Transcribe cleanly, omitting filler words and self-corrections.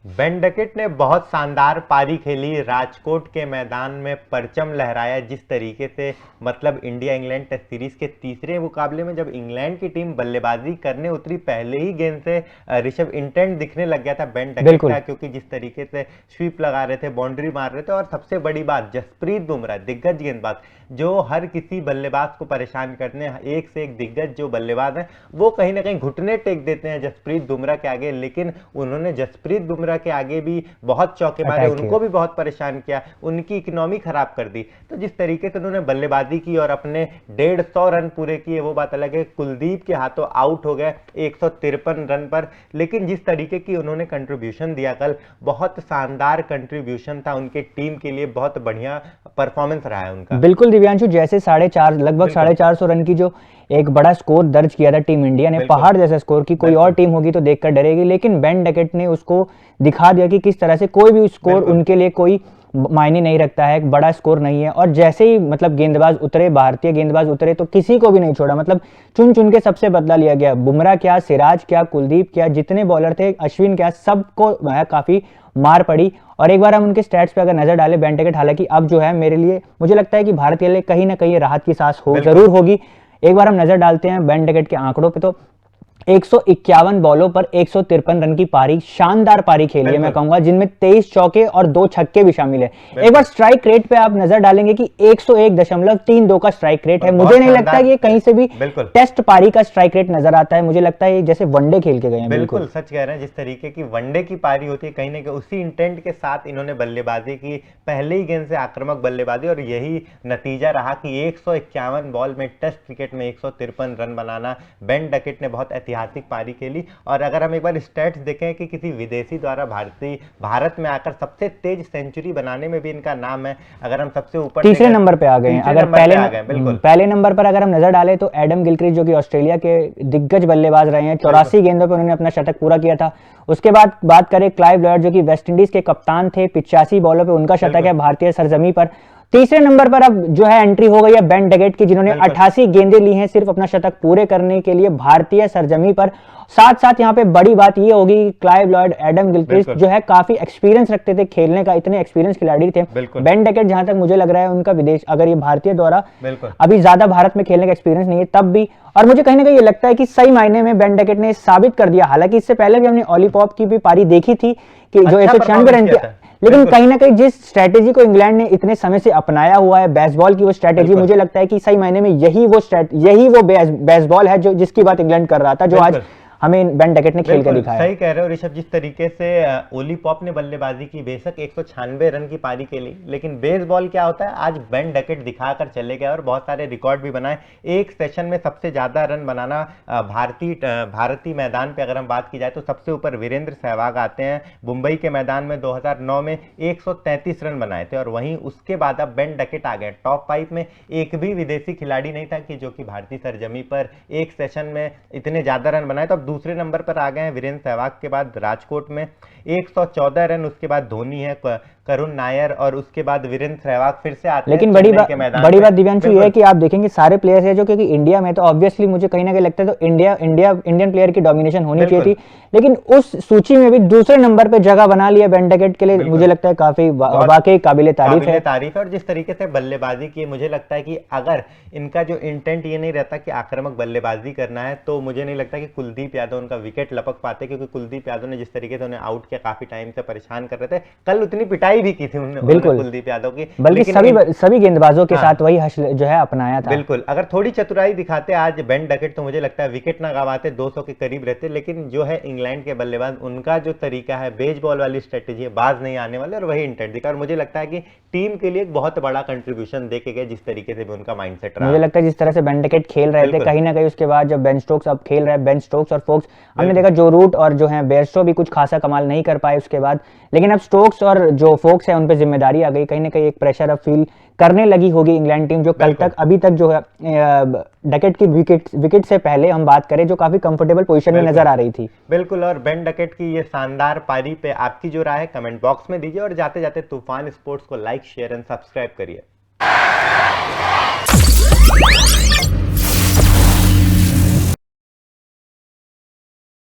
Ben Duckett ने बहुत शानदार पारी खेली, राजकोट के मैदान में परचम लहराया। जिस तरीके से मतलब इंडिया इंग्लैंड टेस्ट सीरीज के तीसरे मुकाबले में जब इंग्लैंड की टीम बल्लेबाजी करने उतरी, पहले ही गेंद से ऋषभ इंटेंट दिखने लग गया था बेन डकेट का, क्योंकि जिस तरीके से स्वीप लगा रहे थे, बाउंड्री मार रहे थे। और सबसे बड़ी बात, जसप्रीत बुमराह दिग्गज गेंदबाज जो हर किसी बल्लेबाज को परेशान करने, एक से एक दिग्गज जो बल्लेबाज हैं वो कहीं ना कहीं घुटने टेक देते हैं जसप्रीत बुमराह के आगे, लेकिन उन्होंने जसप्रीत बुमराह के आगे भी बहुत चौके मारे, उनको भी बहुत परेशान किया, उनकी इकोनॉमी खराब कर दी। तो जिस तरीके से उन्होंने बल्लेबाजी की और अपने 150 रन पूरे किए वो बात अलग है। कुलदीप के हाथों आउट हो गए 153 रन पर, लेकिन जिस तरीके की उन्होंने कंट्रीब्यूशन दिया कल, बहुत शानदार कंट्रीब्यूशन था उनके टीम के लिए, बहुत बढ़िया परफॉर्मेंस रहा है उनका। बिल्कुल दिव्यांशु, जैसे लगभग 450 रन की जो एक बड़ा स्कोर दर्ज किया था टीम इंडिया ने, पहाड़ जैसा स्कोर की कोई और टीम होगी तो देखकर डरेगी, लेकिन बेन डकेट ने उसको दिखा दिया कि किस तरह से कोई भी स्कोर उनके लिए कोई मायने नहीं रखता है, एक बड़ा स्कोर नहीं है। और जैसे ही मतलब गेंदबाज उतरे, भारतीय गेंदबाज उतरे, तो किसी को भी नहीं छोड़ा, मतलब चुन चुन के सबसे बदला लिया गया। बुमराह क्या, सिराज क्या, कुलदीप क्या, जितने बॉलर थे, अश्विन क्या, सबको काफी मार पड़ी। और एक बार हम उनके स्टैट्स पे अगर नजर डालें बेन डकेट, हालांकि अब जो है मेरे लिए मुझे लगता है कि भारतीय लिए कहीं ना कहीं राहत की सांस जरूर होगी। एक बार हम नजर डालते हैं बेन डकेट के आंकड़ों पे, तो 151 बॉलों पर 153 रन की पारी, शानदार पारी खेली है मैं कहूंगा, जिनमें 23 चौके और 2 छक्के भी शामिल है। एक बार स्ट्राइक रेट पे आप नजर डालेंगे कि 101.32 का स्ट्राइक रेट है। मुझे नहीं लगता कि ये कहीं से भी टेस्ट पारी का स्ट्राइक रेट नजर आता है, मुझे लगता है जैसे वनडे खेल के गए हैं। बिल्कुल सच कह रहे हैं, जिस तरीके की वनडे की पारी होती है, कहीं ना कहीं उसी इंटेंट के साथ इन्होंने बल्लेबाजी की, पहले ही गेंद से आक्रामक बल्लेबाजी, और यही नतीजा रहा कि 151 बॉल में टेस्ट क्रिकेट में 153 रन बनाना। बेन डकेट ने बहुत ऐतिहासिक पारी खेली। और अगर हम एक बार स्टैट्स देखें कि किसी विदेशी द्वारा भारत में आकर सबसे तेज सेंचुरी बनाने में भी इनका नाम है, अगर हम सबसे ऊपर तीसरे नंबर पे आ गए हैं। अगर पहले नंबर पर अगर हम नजर डालें तो एडम गिलक्रिस्ट, जो कि ऑस्ट्रेलिया के दिग्गज बल्लेबाज रहे हैं, 84 गेंदों पर उन्होंने अपना शतक पूरा किया था। उसके बाद बात करें क्लाइव लॉयड, जो कि वेस्टइंडीज के कप्तान थे, 85 बॉलों पे उनका शतक है भारतीय सरजमी पर। तीसरे नंबर पर अब जो है एंट्री हो गई है बेन डकेट की, जिन्होंने 88 गेंदें ली हैं सिर्फ अपना शतक पूरे करने के लिए भारतीय सरजमी पर। साथ साथ यहाँ पे बड़ी बात ये होगी कि क्लाइव लॉयड, एडम गिलक्रिस्ट जो है काफी एक्सपीरियंस रखते थे खेलने का, इतने एक्सपीरियंस खिलाड़ी थे। बेन डकेट जहां तक मुझे लग रहा है उनका विदेश, अगर ये भारतीय द्वारा अभी ज्यादा भारत में खेलने का एक्सपीरियंस नहीं है तब भी, और मुझे कहीं ना कहीं ये लगता है कि सही मायने में बेन डकेट ने साबित कर दिया। हालांकि इससे पहले भी हमने ऑलीपॉप की भी पारी देखी थी कि जो 196 रन की, लेकिन कहीं ना कहीं जिस स्ट्रेटेजी को इंग्लैंड ने इतने समय से अपनाया हुआ है, बेसबॉल की वो स्ट्रेटेजी, मुझे लगता है कि सही मायने में यही वो बेसबॉल है जो जिसकी बात इंग्लैंड कर रहा था, जो आज हमें बेन डकेट ने खेल कर दिखाया। सही कह रहे हो ऋषभ, जिस तरीके से ओली पॉप ने बल्लेबाजी की, बेशक 196 रन की पारी के लिए, लेकिन बेसबॉल क्या होता है, आज बेन डकेट दिखाकर चले गए और बहुत सारे रिकॉर्ड भी बनाए। एक सेशन में सबसे ज्यादा रन बनाना भारतीय मैदान पे अगर हम बात की जाए तो सबसे ऊपर वीरेंद्र सहवाग आते हैं। मुंबई के मैदान में 2009 में 133 रन बनाए थे, और वहीं उसके बाद अब बेन डकेट आ गए। टॉप 5 में एक भी विदेशी खिलाड़ी नहीं था कि जो कि भारतीय सरजमी पर एक सेशन में इतने ज्यादा रन बनाए। तो दूसरे नंबर पर आ गए हैं वीरेंद्र सहवाग के बाद राजकोट में 114 रन, उसके बाद धोनी है, करुण नायर, और उसके बाद वीरेंद्र सहवाग फिर से आते हैं। लेकिन बड़ी बात दिव्यांशु ये है कि आप देखेंगे सारे प्लेयर्स है जो, क्योंकि इंडिया में तो ऑब्वियसली मुझे कहीं ना कहीं लगता है तो इंडियन प्लेयर की डोमिनेशन होनी चाहिए थी, लेकिन उस सूची में भी दूसरे नंबर पे जगह बना लिया बेन डकेट के लिए, मुझे लगता है काफी वाकई काबिले तारीफ है। और जिस तरीके से बल्लेबाजी की, मुझे लगता है कि अगर इनका जो इंटेंट ये नहीं रहता कि आक्रामक बल्लेबाजी करना है, तो मुझे नहीं लगता कि कुलदीप यादव उनका विकेट लपक पाते, क्योंकि कुलदीप यादव ने जिस तरीके से उन्हें आउट किया, काफी टाइम से परेशान कर रहे थे। कल उतनी पिटाई भी की थी उन्होंने कुलदीप यादव की, बल्कि सभी गेंदबाजों के साथ वही हश्र जो है अपनाया था। बिल्कुल, अगर थोड़ी चतुराई दिखाते आज बेन डकेट, तो मुझे लगता है विकेट ना गवाते, 200 के करीब रहते। लेकिन जो है इंग्लैंड के बल्लेबाज, उनका जो तरीका है, बेसबॉल वाली स्ट्रेटेजी है, बाज नहीं आने वाले, और वही इंटेंट दिखा। और मुझे लगता है कि टीम के लिए एक बहुत बड़ा कंट्रीब्यूशन देके गए, जिस तरीके से भी उनका माइंडसेट रहा। मुझे लगता है जिस तरह से बेन डकेट खेल रहे थे, कहीं ना कहीं उसके बाद जब बेन स्टोक्स अब खेल रहे हैं, बेन स्टोक्स और फोक्स, हमने देखा जो रूट और जो है बेयरस्टो भी कुछ खासा कमाल नहीं कर पाए उसके बाद, लेकिन अब स्टोक्स और जो फोक्स है उन पर जिम्मेदारी आ गई, कहीं ना कहीं एक प्रेशर अब फील करने लगी होगी इंग्लैंड टीम, जो कल तक अभी तक जो है डकेट की विकेट से पहले हम बात करें जो काफी कंफर्टेबल पोजीशन में नजर आ रही थी। बिल्कुल, और बेन डकेट की ये शानदार पारी पे आपकी जो राय है कमेंट बॉक्स में दीजिए, और जाते जाते तूफान स्पोर्ट्स को लाइक, शेयर एंड सब्सक्राइब करिए।